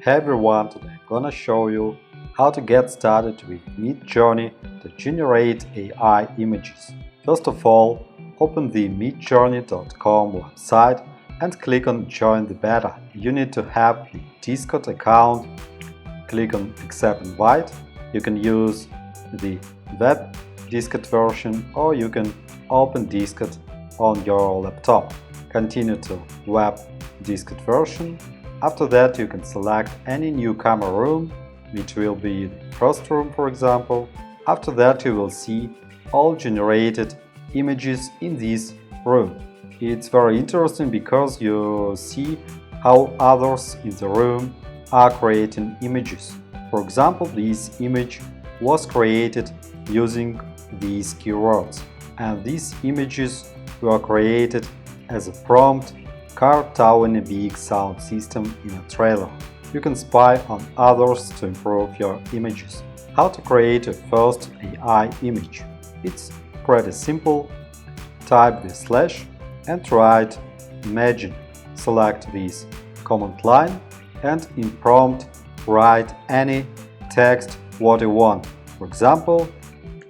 Hey everyone, today I'm gonna show you how to get started with Midjourney to generate AI images. First of all, open the midjourney.com website and click on Join the Beta. You need to have the Discord account. Click on Accept Invite. You can use the web Discord version or you can open Discord on your laptop. Continue to web Discord version. After that, you can select any newcomer room, which will be the first room, for example. After that, you will see all generated images in this room. It's very interesting because you see how others in the room are creating images. For example, this image was created using these keywords, and these images were created as a prompt car towing a big sound system in a trailer. You can spy on others to improve your images. How to create a first AI image? It's pretty simple. Type the slash and write imagine. Select this command line and in prompt write any text what you want. For example,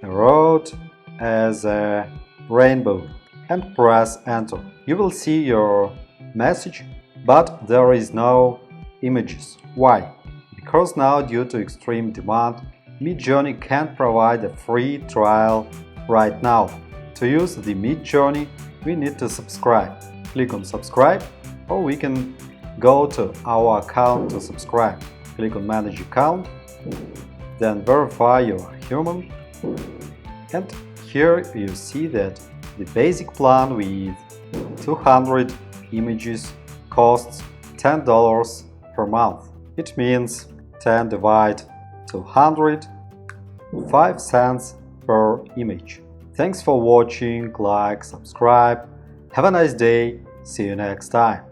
a road as a rainbow and press enter. You will see your message, but there is no images. Why? Because now, due to extreme demand, Midjourney can't provide a free trial right now. To use the Midjourney, we need to subscribe. Click on subscribe, or we can go to our account to subscribe. Click on manage account, then verify you are human, and here you see that the basic plan with 200 images costs $10 per month. It means 10 divided 200, 5 cents per image. Thanks for watching, like, subscribe. Have a nice day. See you next time.